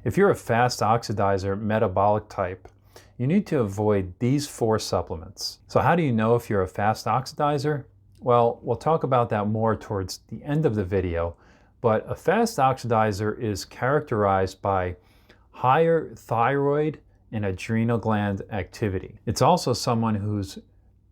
If you're a fast oxidizer metabolic type, you need to avoid these 4 supplements. So how do you know if you're a fast oxidizer? Well, we'll talk about that more towards the end of the video, but a fast oxidizer is characterized by higher thyroid and adrenal gland activity. It's also someone who's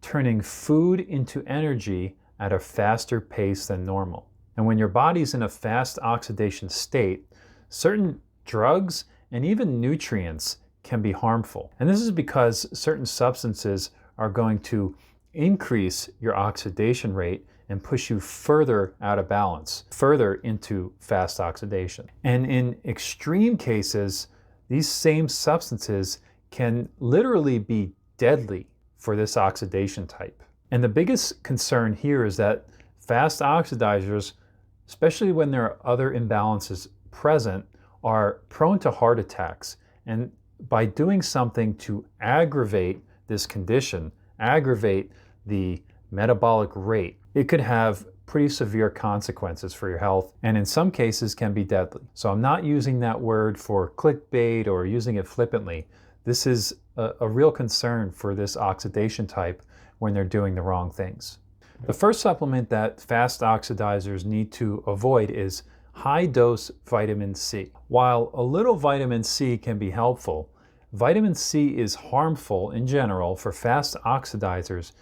turning food into energy at a faster pace than normal. And when your body's in a fast oxidation state, certain drugs and even nutrients can be harmful. And this is because certain substances are going to increase your oxidation rate and push you further out of balance, further into fast oxidation. And in extreme cases, these same substances can literally be deadly for this oxidation type. And the biggest concern here is that fast oxidizers, especially when there are other imbalances present, are prone to heart attacks. And by doing something to aggravate this condition, aggravate the metabolic rate, it could have pretty severe consequences for your health, and in some cases can be deadly. So I'm not using that word for clickbait or using it flippantly. This is a real concern for this oxidation type when they're doing the wrong things. The first supplement that fast oxidizers need to avoid is high-dose vitamin C. While a little vitamin C can be helpful, vitamin C is harmful in general for fast oxidizers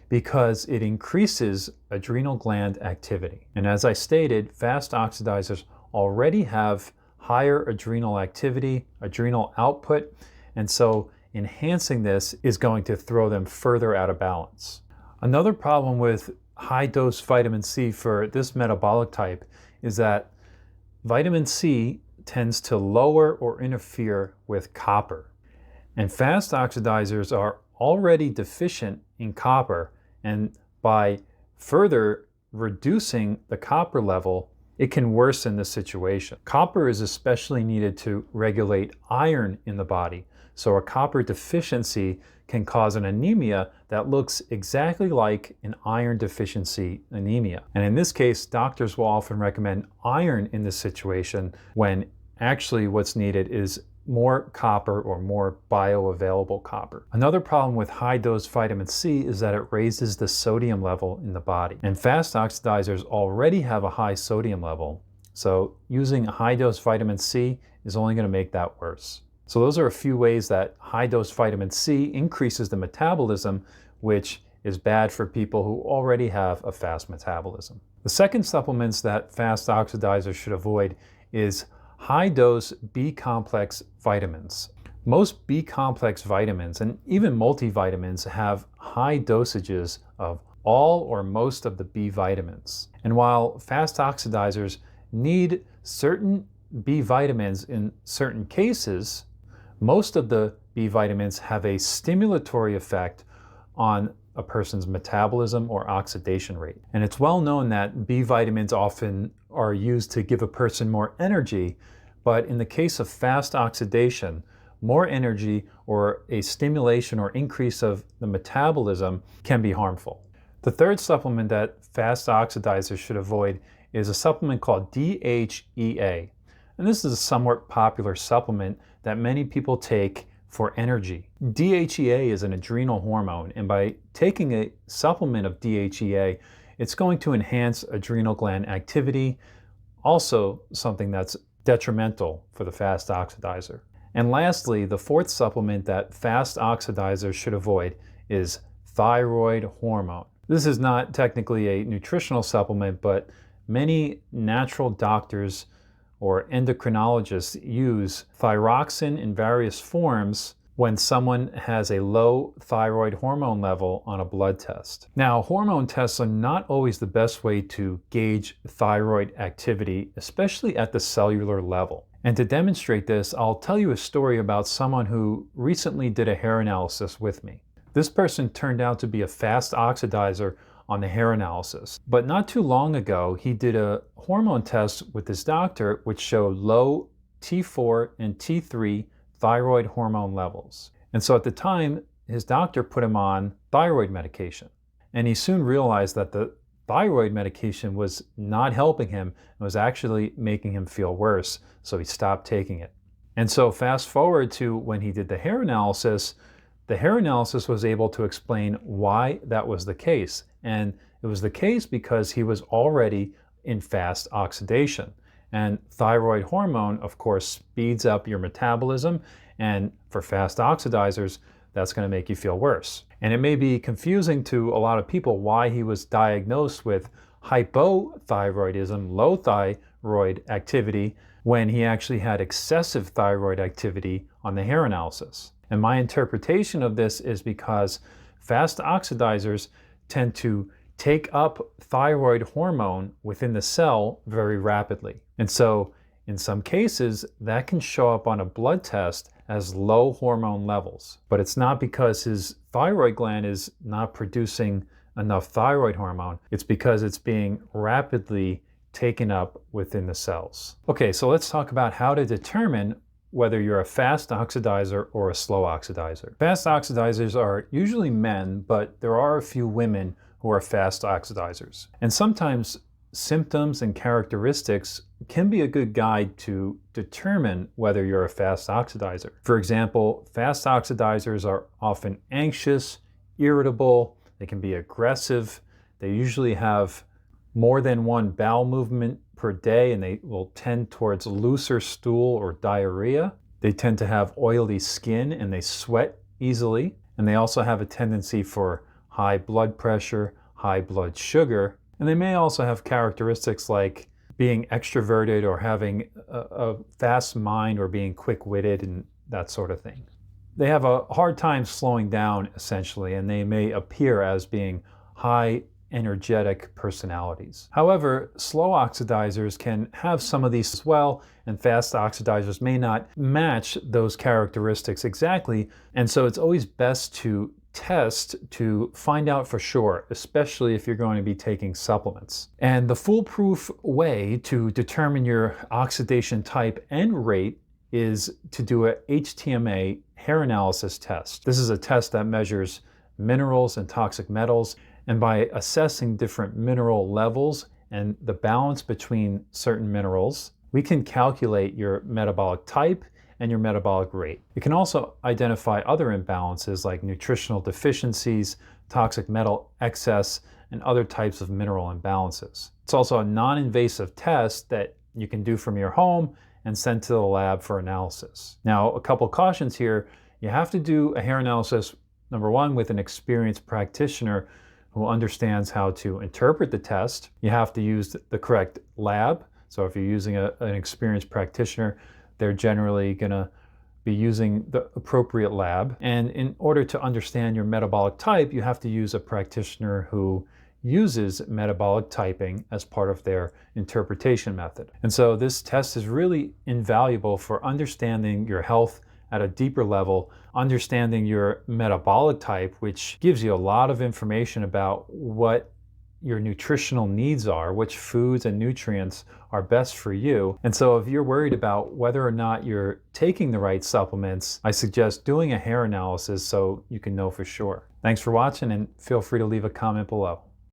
because it increases adrenal gland activity. And as I stated, fast oxidizers already have higher adrenal activity, adrenal output, and so enhancing this is going to throw them further out of balance. Another problem with high-dose vitamin C for this metabolic type is that vitamin C tends to lower or interfere with copper. And fast oxidizers are already deficient in copper, and by further reducing the copper level, it can worsen the situation. Copper is especially needed to regulate iron in the body, so a copper deficiency can cause an anemia that looks exactly like an iron deficiency anemia. And in this case, doctors will often recommend iron in this situation when actually what's needed is more copper or more bioavailable copper. Another problem with high-dose vitamin C is that it raises the sodium level in the body. And fast oxidizers already have a high sodium level, so using high-dose vitamin C is only going to make that worse. So those are a few ways that high-dose vitamin C increases the metabolism, which is bad for people who already have a fast metabolism. The second supplements that fast oxidizers should avoid is high-dose B-complex vitamins. Most B-complex vitamins and even multivitamins have high dosages of all or most of the B vitamins. And while fast oxidizers need certain B vitamins in certain cases, most of the B vitamins have a stimulatory effect on a person's metabolism or oxidation rate. And it's well known that B vitamins often are used to give a person more energy, but in the case of fast oxidation, more energy or a stimulation or increase of the metabolism can be harmful. The third supplement that fast oxidizers should avoid is a supplement called DHEA. And this is a somewhat popular supplement that many people take for energy. DHEA is an adrenal hormone, and by taking a supplement of DHEA, it's going to enhance adrenal gland activity, also something that's detrimental for the fast oxidizer. And lastly, the fourth supplement that fast oxidizers should avoid is thyroid hormone. This is not technically a nutritional supplement, but many natural doctors or endocrinologists use thyroxine in various forms when someone has a low thyroid hormone level on a blood test. Now, hormone tests are not always the best way to gauge thyroid activity, especially at the cellular level. And to demonstrate this, I'll tell you a story about someone who recently did a hair analysis with me. This person turned out to be a fast oxidizer on the hair analysis. But not too long ago, he did a hormone test with his doctor which showed low T4 and T3 thyroid hormone levels. And so at the time, his doctor put him on thyroid medication. And he soon realized that the thyroid medication was not helping him and was actually making him feel worse, so he stopped taking it. And so fast forward to when he did the hair analysis was able to explain why that was the case. And it was the case because he was already in fast oxidation. And thyroid hormone, of course, speeds up your metabolism. And for fast oxidizers, that's going to make you feel worse. And it may be confusing to a lot of people why he was diagnosed with hypothyroidism, low thyroid activity, when he actually had excessive thyroid activity on the hair analysis. And my interpretation of this is because fast oxidizers tend to take up thyroid hormone within the cell very rapidly. And so in some cases, that can show up on a blood test as low hormone levels. But it's not because his thyroid gland is not producing enough thyroid hormone. It's because it's being rapidly taken up within the cells. Okay, so let's talk about how to determine whether you're a fast oxidizer or a slow oxidizer. Fast oxidizers are usually men, but there are a few women who are fast oxidizers. And sometimes symptoms and characteristics can be a good guide to determine whether you're a fast oxidizer. For example, fast oxidizers are often anxious, irritable, they can be aggressive, they usually have more than one bowel movement per day, and they will tend towards looser stool or diarrhea. They tend to have oily skin and they sweat easily. And they also have a tendency for high blood pressure, high blood sugar. And they may also have characteristics like being extroverted or having a fast mind or being quick-witted and that sort of thing. They have a hard time slowing down, essentially, and they may appear as being high energetic personalities. However, slow oxidizers can have some of these as well, and fast oxidizers may not match those characteristics exactly, and so it's always best to test to find out for sure, especially if you're going to be taking supplements. And the foolproof way to determine your oxidation type and rate is to do a HTMA hair analysis test. This is a test that measures minerals and toxic metals, and by assessing different mineral levels and the balance between certain minerals, we can calculate your metabolic type and your metabolic rate. It can also identify other imbalances like nutritional deficiencies, toxic metal excess, and other types of mineral imbalances. It's also a non-invasive test that you can do from your home and send to the lab for analysis. Now, a couple cautions here. You have to do a hair analysis, number one, with an experienced practitioner who understands how to interpret the test. You have to use the correct lab. So if you're using an experienced practitioner, they're generally going to be using the appropriate lab. And in order to understand your metabolic type, you have to use a practitioner who uses metabolic typing as part of their interpretation method. And so this test is really invaluable for understanding your health at a deeper level, understanding your metabolic type, which gives you a lot of information about what your nutritional needs are, which foods and nutrients are best for you. And so if you're worried about whether or not you're taking the right supplements, I suggest doing a hair analysis so you can know for sure. Thanks for watching, and feel free to leave a comment below.